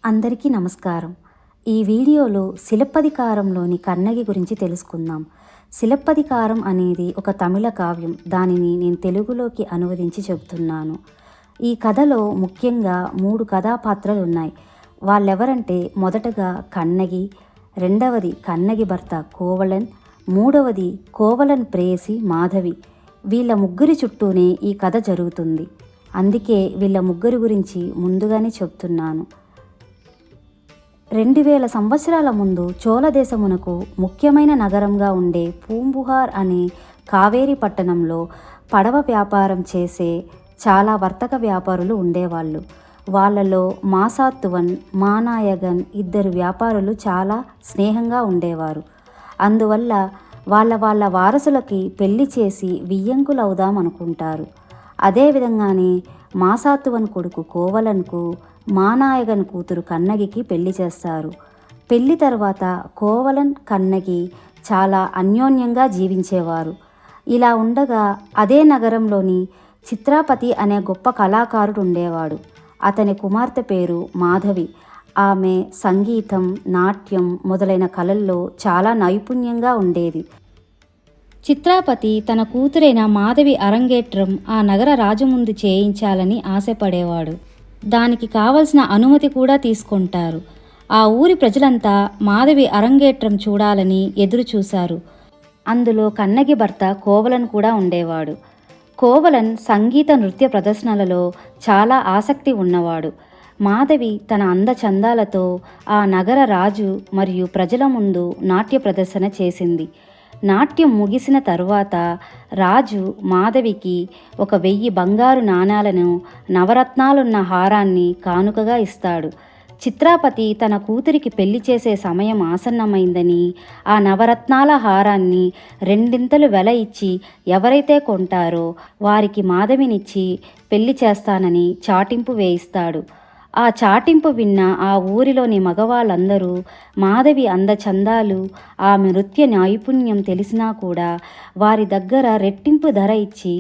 అందరికీ నమస్కారం. ఈ వీడియోలో శిలప్పదికారంలోని కన్నగి గురించి తెలుసుకుందాం. శిలప్పదికారం అనేది ఒక తమిళ కావ్యం. దానిని నేను తెలుగులోకి అనువదించి చెబుతున్నాను. ఈ కథలో ముఖ్యంగా 3 కథాపాత్రలు ఉన్నాయి. వాళ్ళెవరంటే మొదటగా కన్నగి, రెండవది కన్నగి భర్త కోవలన్, మూడవది కోవలన్ ప్రేయసి మాధవి. వీళ్ళ ముగ్గురి చుట్టూనే ఈ కథ జరుగుతుంది. అందుకే వీళ్ళ ముగ్గురి గురించి ముందుగానే చెప్తున్నాను. 2000 సంవత్సరాల ముందు చోళ దేశమునకు ముఖ్యమైన నగరంగా ఉండే పూంబుహార్ అనే కావేరీ పట్టణంలో పడవ వ్యాపారం చేసే చాలా వర్తక వ్యాపారులు ఉండేవాళ్ళు. వాళ్ళలో మాసాత్తువన్, మానాయగన్ ఇద్దరు వ్యాపారులు చాలా స్నేహంగా ఉండేవారు. అందువల్ల వాళ్ళ వారసులకి పెళ్లి చేసి వియ్యంకులవుదాం అనుకుంటారు. అదేవిధంగానే మాసాత్తువన్ కొడుకు కోవలన్కు మానాయగన్ కూతురు కన్నగికి పెళ్లి చేస్తారు. పెళ్లి తర్వాత కోవలన్ కన్నగి చాలా అన్యోన్యంగా జీవించేవారు. ఇలా ఉండగా అదే నగరంలోని చిత్రాపతి అనే గొప్ప కళాకారుడు ఉండేవాడు. అతని కుమార్తె పేరు మాధవి. ఆమె సంగీతం, నాట్యం మొదలైన కళల్లో చాలా నైపుణ్యంగా ఉండేది. చిత్రాపతి తన కూతురైన మాధవి అరంగేట్రం ఆ నగర రాజు ముందు చేయించాలని ఆశపడేవాడు. దానికి కావలసిన అనుమతి కూడా తీసుకుంటారు. ఆ ఊరి ప్రజలంతా మాధవి అరంగేట్రం చూడాలని ఎదురు చూశారు. అందులో కన్నగి భర్త కోవలన్ కూడా ఉండేవాడు. కోవలన్ సంగీత నృత్య ప్రదర్శనలలో చాలా ఆసక్తి ఉన్నవాడు. మాధవి తన అందచందాలతో ఆ నగర రాజు మరియు ప్రజల ముందు నాట్య ప్రదర్శన చేసింది. నాట్యం ముగిసిన తరువాత రాజు మాధవికి 1000 బంగారు నాణాలను, నవరత్నాలున్న హారాన్ని కానుకగా ఇస్తాడు. చిత్రాపతి తన కూతురికి పెళ్లి చేసే సమయం ఆసన్నమైందని ఆ నవరత్నాల హారాన్ని 2 వెల ఇచ్చి ఎవరైతే కొంటారో వారికి మాధవినిచ్చి పెళ్లి చేస్తానని చాటింపు వేయిస్తాడు. ఆ చాటింపు విన్న ఆ ఊరిలోని మగవాళ్ళందరూ మాధవి అందచందాలు, ఆమె నృత్య నైపుణ్యం తెలిసినా కూడా వారి దగ్గర రెట్టింపు ధర ఇచ్చి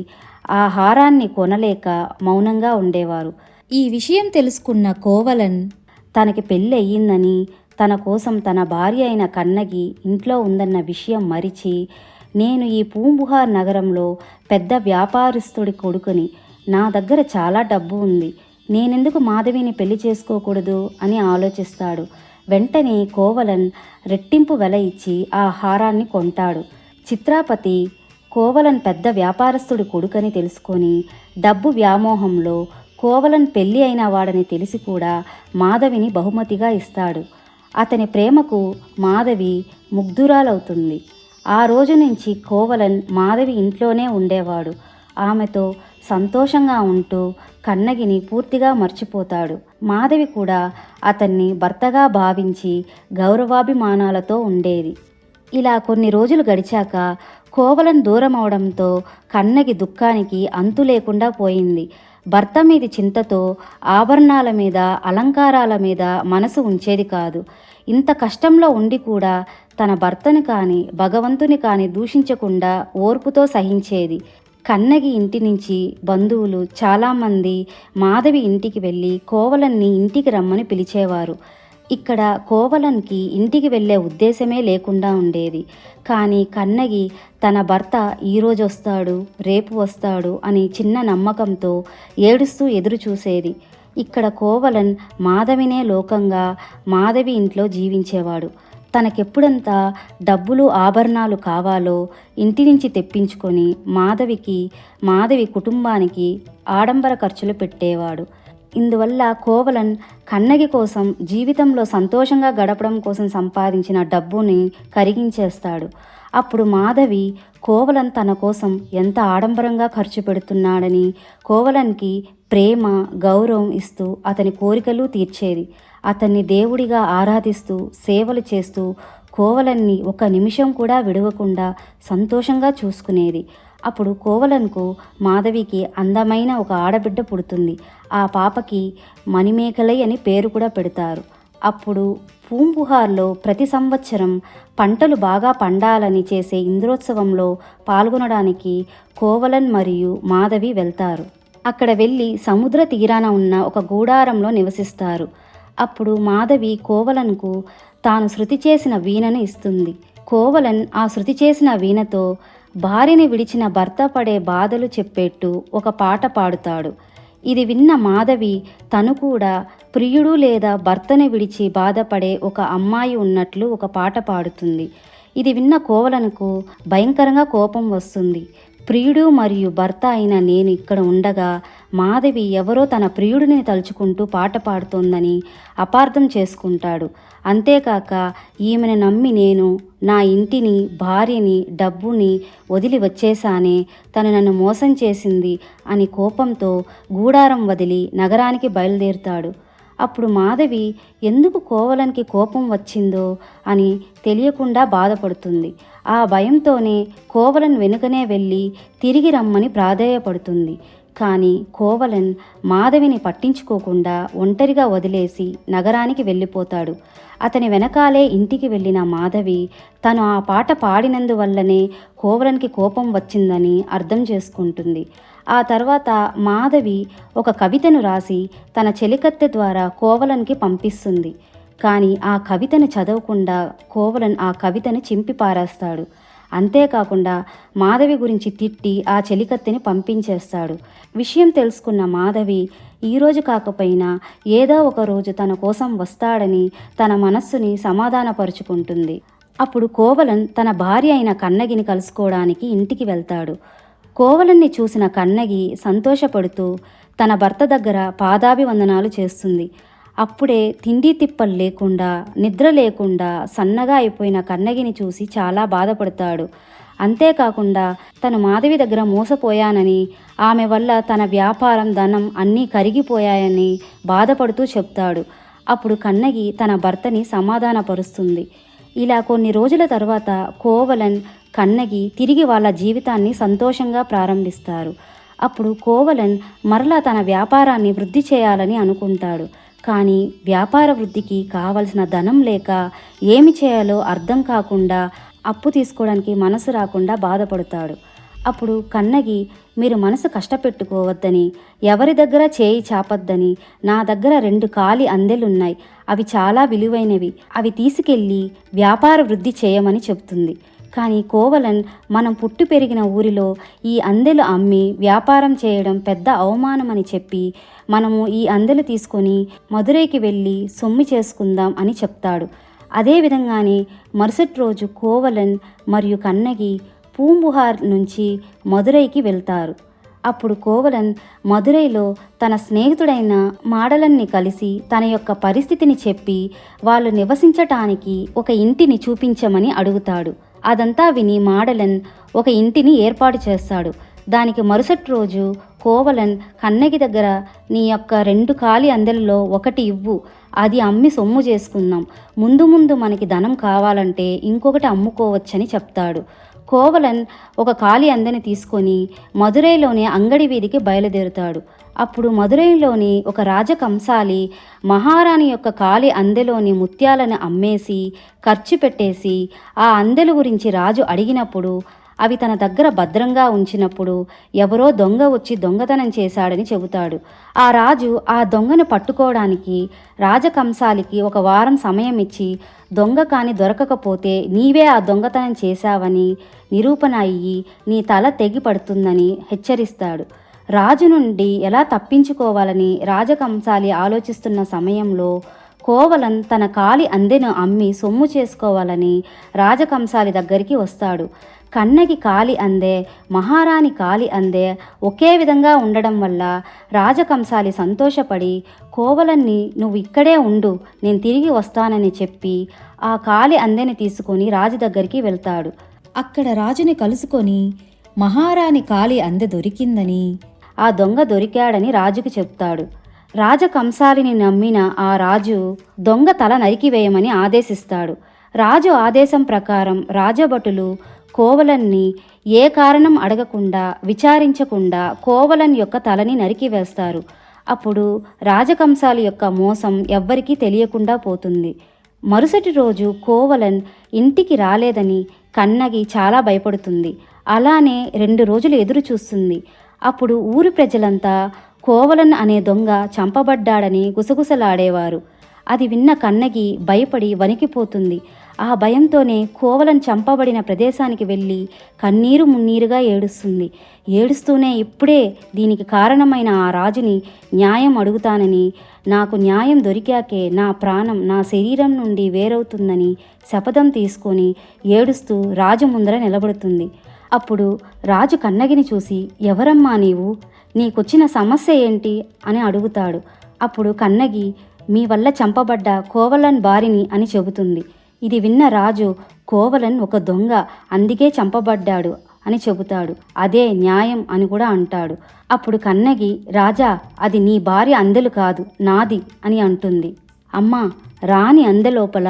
ఆ హారాన్ని కొనలేక మౌనంగా ఉండేవారు. ఈ విషయం తెలుసుకున్న కోవలన్ తనకి పెళ్ళి అయ్యిందని, తన కోసం తన భార్య అయిన కన్నగి ఇంట్లో ఉందన్న విషయం మరిచి, నేను ఈ పూంబుహార్ నగరంలో పెద్ద వ్యాపారస్తుడి కొడుకుని, నా దగ్గర చాలా డబ్బు ఉంది, నేనెందుకు మాధవిని పెళ్లి చేసుకోకూడదు అని ఆలోచిస్తాడు. వెంటనే కోవలన్ రెట్టింపు వెల ఇచ్చి ఆ హారాన్ని కొంటాడు. చిత్రాపతి కోవలన్ పెద్ద వ్యాపారస్తుడి కొడుకని తెలుసుకొని డబ్బు వ్యామోహంలో కోవలన్ పెళ్లి అయిన వాడని తెలిసి కూడా మాధవిని బహుమతిగా ఇస్తాడు. అతని ప్రేమకు మాధవి ముగ్ధురాలవుతుంది. ఆ రోజు నుంచి కోవలన్ మాధవి ఇంట్లోనే ఉండేవాడు. ఆమెతో సంతోషంగా ఉంటూ కన్నగిని పూర్తిగా మర్చిపోతాడు. మాధవి కూడా అతన్ని భర్తగా భావించి గౌరవాభిమానాలతో ఉండేది. ఇలా కొన్ని రోజులు గడిచాక కోవలన్ దూరం అవడంతో కన్నగి దుఃఖానికి అంతు లేకుండా పోయింది. భర్త మీది చింతతో ఆభరణాల మీద, అలంకారాల మీద మనసు ఉంచేది కాదు. ఇంత కష్టంలో ఉండి కూడా తన భర్తను కానీ భగవంతుని కానీ దూషించకుండా ఓర్పుతో సహించేది. కన్నగి ఇంటి నుంచి బంధువులు చాలామంది మాధవి ఇంటికి వెళ్ళి కోవలన్ని ఇంటికి రమ్మని పిలిచేవారు. ఇక్కడ కోవలన్కి ఇంటికి వెళ్ళే ఉద్దేశమే లేకుండా ఉండేది. కానీ కన్నగి తన భర్త ఈరోజు వస్తాడు, రేపు వస్తాడు అని చిన్న నమ్మకంతో ఏడుస్తూ ఎదురు చూసేది. ఇక్కడ కోవలన్ మాధవినే లోకంగా మాధవి ఇంట్లో జీవించేవాడు. తనకెప్పుడంతా డబ్బులు, ఆభరణాలు కావాలో ఇంటి నుంచి తెప్పించుకొని మాధవి కుటుంబానికి ఆడంబర ఖర్చులు పెట్టేవాడు. ఇందువల్ల కోవలన్ కన్నగి కోసం, జీవితంలో సంతోషంగా గడపడం కోసం సంపాదించిన డబ్బుని కరిగించేస్తాడు. అప్పుడు మాధవి కోవలన్ తన కోసం ఎంత ఆడంబరంగా ఖర్చు పెడుతున్నాడని కోవలన్కి ప్రేమ, గౌరవం ఇస్తూ అతని కోరికలు తీర్చేది. అతన్ని దేవుడిగా ఆరాధిస్తూ సేవలు చేస్తూ కోవలన్ని 1 నిమిషం కూడా విడవకుండా సంతోషంగా చూసుకునేది. అప్పుడు కోవలన్కు మాధవికి అందమైన ఒక ఆడబిడ్డ పుడుతుంది. ఆ పాపకి మణిమేఖలై అని పేరు కూడా పెడతారు. అప్పుడు పూంబుహార్లో ప్రతి సంవత్సరం పంటలు బాగా పండాలని చేసే ఇంద్రోత్సవంలో పాల్గొనడానికి కోవలన్ మరియు మాధవి వెళ్తారు. అక్కడ వెళ్ళి సముద్ర తీరాన ఉన్న ఒక గూడారంలో నివసిస్తారు. అప్పుడు మాధవి కోవలన్కు తాను శృతి చేసిన వీణను ఇస్తుంది. కోవలన్ ఆ శృతి చేసిన వీణతో భార్యని విడిచిన భర్త పడే బాధలు చెప్పేట్టు ఒక పాట పాడుతాడు. ఇది విన్న మాధవి తను కూడా ప్రియుడు లేదా భర్తని విడిచి బాధపడే ఒక అమ్మాయి ఉన్నట్లు ఒక పాట పాడుతుంది. ఇది విన్న కోవలన్కు భయంకరంగా కోపం వస్తుంది. ప్రియుడు మరియు భర్త అయిన నేను ఇక్కడ ఉండగా మాధవి ఎవరో తన ప్రియుడిని తలుచుకుంటూ పాట పాడుతోందని అపార్థం చేసుకుంటాడు. అంతేకాక ఈమెను నమ్మి నేను నా ఇంటిని, భార్యని, డబ్బుని వదిలి వచ్చేసానే, తను నన్ను మోసం చేసింది అని కోపంతో గూడారం వదిలి నగరానికి బయలుదేరుతాడు. అప్పుడు మాధవి ఎందుకు కోవలన్కి కోపం వచ్చిందో అని తెలియకుండా బాధపడుతుంది. ఆ భయంతోనే కోవలన్ వెనుకనే వెళ్ళి తిరిగి రమ్మని ప్రాధేయపడుతుంది. కానీ కోవలన్ మాధవిని పట్టించుకోకుండా ఒంటరిగా వదిలేసి నగరానికి వెళ్ళిపోతాడు. అతని వెనకాలే ఇంటికి వెళ్ళిన మాధవి తను ఆ పాట పాడినందువల్లనే కోవలన్కి కోపం వచ్చిందని అర్థం చేసుకుంటుంది. ఆ తర్వాత మాధవి ఒక కవితను రాసి తన చెలికత్తె ద్వారా కోవలన్కి పంపిస్తుంది. కానీ ఆ కవితను చదవకుండా కోవలన్ ఆ కవితను చింపి పారేస్తాడు. అంతేకాకుండా మాధవి గురించి తిట్టి ఆ చెలికత్తెని పంపించేస్తాడు. విషయం తెలుసుకున్న మాధవి ఈరోజు కాకపోయినా ఏదో ఒక రోజు తన కోసం వస్తాడని తన మనస్సుని సమాధానపరుచుకుంటుంది. అప్పుడు కోవలన్ తన భార్య అయిన కన్నగిని కలుసుకోవడానికి ఇంటికి వెళ్తాడు. కోవలన్ని చూసిన కన్నగి సంతోషపడుతూ తన భర్త దగ్గర పాదాభివందనాలు చేస్తుంది. అప్పుడే తిండి తిప్పలు లేకుండా, నిద్ర లేకుండా సన్నగా అయిపోయిన కన్నగిని చూసి చాలా బాధపడతాడు. అంతేకాకుండా తను మాధవి దగ్గర మోసపోయానని, ఆమె వల్ల తన వ్యాపారం, ధనం అన్నీ కరిగిపోయాయని బాధపడుతూ చెప్తాడు. అప్పుడు కన్నగి తన భర్తని సమాధానపరుస్తుంది. ఇలా కొన్ని రోజుల తర్వాత కోవలన్, కన్నగి తిరిగి వాళ్ళ జీవితాన్ని సంతోషంగా ప్రారంభిస్తారు. అప్పుడు కోవలన్ మరలా తన వ్యాపారాన్ని వృద్ధి చేయాలని అనుకుంటాడు. కానీ వ్యాపార వృద్ధికి కావలసిన ధనం లేక ఏమి చేయాలో అర్థం కాకుండా అప్పు తీసుకోవడానికి మనసు రాకుండా బాధపడతాడు. అప్పుడు కన్నగి, మీరు మనసు కష్టపెట్టుకోవద్దని, ఎవరి దగ్గర చేయి చాపొద్దని, నా దగ్గర 2 ఖాళీ అందెలున్నాయి, అవి చాలా విలువైనవి, అవి తీసుకెళ్ళి వ్యాపార వృద్ధి చేయమని చెప్తుంది. కానీ కోవలన్, మనం పుట్టి పెరిగిన ఊరిలో ఈ అందెలు అమ్మి వ్యాపారం చేయడం పెద్ద అవమానమని చెప్పి మనము ఈ అందెలు తీసుకొని మదురైకి వెళ్ళి సొమ్ము చేసుకుందాం అని చెప్తాడు. అదేవిధంగానే మరుసటి రోజు కోవలన్ మరియు కన్నగి పూంబుహార్ నుంచి మదురైకి వెళ్తారు. అప్పుడు కోవలన్ మదురైలో తన స్నేహితుడైన మాడలన్ని కలిసి తన యొక్క పరిస్థితిని చెప్పి వాళ్ళు నివసించటానికి ఒక ఇంటిని చూపించమని అడుగుతాడు. అదంతా విని మాడలన్ ఒక ఇంటిని ఏర్పాటు చేస్తాడు. దానికి మరుసటి రోజు కోవలన్ కన్నగి దగ్గర, నీ యొక్క 2 ఖాళీ అందెలలో ఒకటి ఇవ్వు, అది అమ్మి సొమ్ము చేసుకుందాం, ముందు ముందు మనకి ధనం కావాలంటే ఇంకొకటి అమ్ముకోవచ్చని చెప్తాడు. కోవలన్ ఒక ఖాళీ అందెని తీసుకొని మదురైలోని అంగడి వీధికి బయలుదేరుతాడు. అప్పుడు మదురైలోని ఒక రాజకంసాలి మహారాణి యొక్క ఖాళీ అందెలోని ముత్యాలను అమ్మేసి ఖర్చు పెట్టేసి ఆ అందెల గురించి రాజు అడిగినప్పుడు అవి తన దగ్గర భద్రంగా ఉంచినప్పుడు ఎవరో దొంగ వచ్చి దొంగతనం చేశాడని చెబుతాడు. ఆ రాజు ఆ దొంగను పట్టుకోవడానికి రాజకంసాలికి 1 వారం సమయం ఇచ్చి, దొంగ కాని దొరకకపోతే నీవే ఆ దొంగతనం చేశావని నిరూపణ అయ్యి నీ తల తెగి పడుతుందని హెచ్చరిస్తాడు. రాజు నుండి ఎలా తప్పించుకోవాలని రాజకంసాలి ఆలోచిస్తున్న సమయంలో కోవలన్ తన ఖాళీ అందెను అమ్మి సొమ్ము చేసుకోవాలని రాజకంసాలి దగ్గరికి వస్తాడు. కన్నగి ఖాళీ అందే, మహారాణి ఖాళీ అందే ఒకే విధంగా ఉండడం వల్ల రాజకంసాలి సంతోషపడి కోవలన్ని, నువ్వు ఇక్కడే ఉండు, నేను తిరిగి వస్తానని చెప్పి ఆ ఖాళీ అందెని తీసుకొని రాజు దగ్గరికి వెళ్తాడు. అక్కడ రాజుని కలుసుకొని మహారాణి ఖాళీ అందె దొరికిందని, ఆ దొంగ దొరికాడని రాజుకి చెప్తాడు. రాజకంసాలిని నమ్మిన ఆ రాజు దొంగ తల నరికివేయమని ఆదేశిస్తాడు. రాజు ఆదేశం ప్రకారం రాజభటులు కోవలన్ని ఏ కారణం అడగకుండా, విచారించకుండా కోవలన్ యొక్క తలని నరికివేస్తారు. అప్పుడు రాజకంసాలి యొక్క మోసం ఎవ్వరికీ తెలియకుండా పోతుంది. మరుసటి రోజు కోవలన్ ఇంటికి రాలేదని కన్నగి చాలా భయపడుతుంది. అలానే 2 రోజులు ఎదురు చూస్తుంది. అప్పుడు ఊరి ప్రజలంతా కోవలన్ అనే దొంగ చంపబడ్డాడని గుసగుసలాడేవారు. అది విన్న కన్నగి భయపడి వణికిపోతుంది. ఆ భయంతోనే కోవలన్ చంపబడిన ప్రదేశానికి వెళ్ళి కన్నీరు మున్నీరుగా ఏడుస్తుంది. ఏడుస్తూనే ఇప్పుడే దీనికి కారణమైన ఆ రాజుని న్యాయం అడుగుతానని, నాకు న్యాయం దొరికాకే నా ప్రాణం నా శరీరం నుండి వేరవుతుందని శపథం తీసుకొని ఏడుస్తూ రాజు ముందర నిలబడుతుంది. అప్పుడు రాజు కన్నగిని చూసి, ఎవరమ్మా నీవు, నీకొచ్చిన సమస్య ఏంటి అని అడుగుతాడు. అప్పుడు కన్నగి, మీ వల్ల చంపబడ్డ కోవలన్ బారిని అని చెబుతుంది. ఇది విన్న రాజు, కోవలన్ ఒక దొంగ, అందుకే చంపబడ్డాడు అని చెబుతాడు. అదే న్యాయం అని కూడా అంటాడు. అప్పుడు కన్నగి, రాజా, అది నీ భార్య అందెలు కాదు, నాది అని అంటుంది. అమ్మా, రాణి అందెలోపల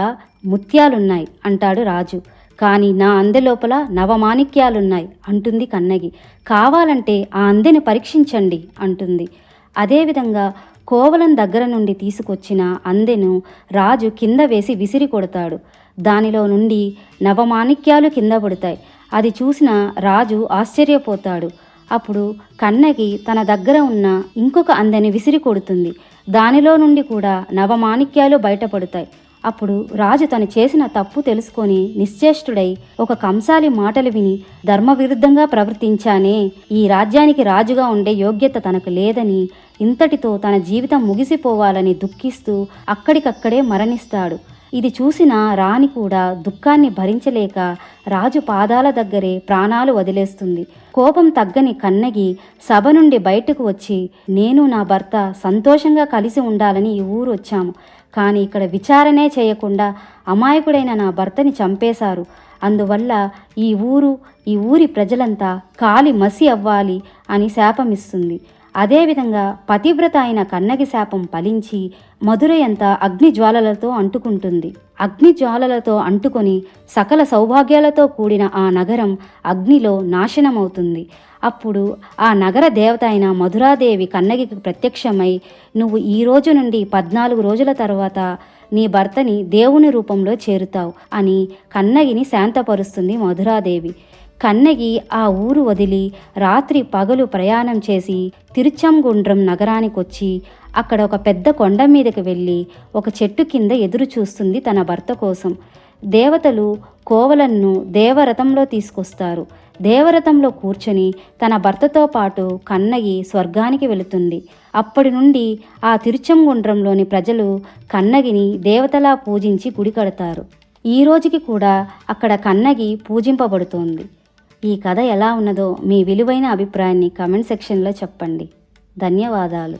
ముత్యాలున్నాయి అంటాడు రాజు. కానీ నా అందెలోపల నవమాణిక్యాలున్నాయి అంటుంది కన్నగి. కావాలంటే ఆ అందెని పరీక్షించండి అంటుంది. అదేవిధంగా కోవలన్ దగ్గర నుండి తీసుకొచ్చిన అందెను రాజు కింద వేసి విసిరి కొడతాడు. దానిలో నుండి నవమాణిక్యాలు కింద పడతాయి. అది చూసిన రాజు ఆశ్చర్యపోతాడు. అప్పుడు కన్నగి తన దగ్గర ఉన్న ఇంకొక అందెని విసిరి కొడుతుంది. దానిలో నుండి కూడా నవమాణిక్యాలు బయటపడతాయి. అప్పుడు రాజు తను చేసిన తప్పు తెలుసుకొని నిశ్చేష్టుడై, ఒక కంసాలి మాటలు విని ధర్మవిరుద్ధంగా ప్రవర్తించానే, ఈ రాజ్యానికి రాజుగా ఉండే యోగ్యత తనకు లేదని, ఇంతటితో తన జీవితం ముగిసిపోవాలని దుఃఖిస్తూ అక్కడికక్కడే మరణిస్తాడు. ఇది చూసిన రాణి కూడా దుఃఖాన్ని భరించలేక రాజు పాదాల దగ్గరే ప్రాణాలు వదిలేస్తుంది. కోపం తగ్గని కన్నగి సభ నుండి బయటకు వచ్చి, నేను నా భర్త సంతోషంగా కలిసి ఉండాలని ఈ ఊరు వచ్చాము, కానీ ఇక్కడ విచారణే చేయకుండా అమాయకుడైన నా భర్తని చంపేశారు. అందువల్ల ఈ ఊరి ప్రజలంతా కాలి మసి అవ్వాలి అని శాపమిస్తుంది. అదేవిధంగా పతివ్రత అయిన కన్నగి శాపం ఫలించి మధురయంతా అగ్నిజ్వాలలతో అంటుకుంటుంది. అగ్నిజ్వాలలతో అంటుకొని సకల సౌభాగ్యాలతో కూడిన ఆ నగరం అగ్నిలో నాశనమవుతుంది. అప్పుడు ఆ నగర దేవత అయిన మధురాదేవి కన్నగికి ప్రత్యక్షమై, నువ్వు ఈ రోజు నుండి 14 రోజుల తర్వాత నీ భర్తని దేవుని రూపంలో చేరుతావు అని కన్నగిని శాంతపరుస్తుంది మధురాదేవి. కన్నగి ఆ ఊరు వదిలి రాత్రి పగలు ప్రయాణం చేసి తిరుచంగుండ్రం నగరానికొచ్చి అక్కడ ఒక పెద్ద కొండ మీదకి వెళ్ళి ఒక చెట్టు కింద ఎదురు చూస్తుంది తన భర్త కోసం. దేవతలు కోవలన్ను దేవరథంలో తీసుకొస్తారు. దేవరథంలో కూర్చొని తన భర్తతో పాటు కన్నగి స్వర్గానికి వెళుతుంది. అప్పటి నుండి ఆ తిరుచంగుండ్రంలోని ప్రజలు కన్నగిని దేవతలా పూజించి గుడి కడతారు. ఈ రోజుకి కూడా అక్కడ కన్నగి పూజింపబడుతోంది. ఈ కథ ఎలా ఉన్నదో మీ విలువైన అభిప్రాయాన్ని కామెంట్ సెక్షన్లో చెప్పండి. ధన్యవాదాలు.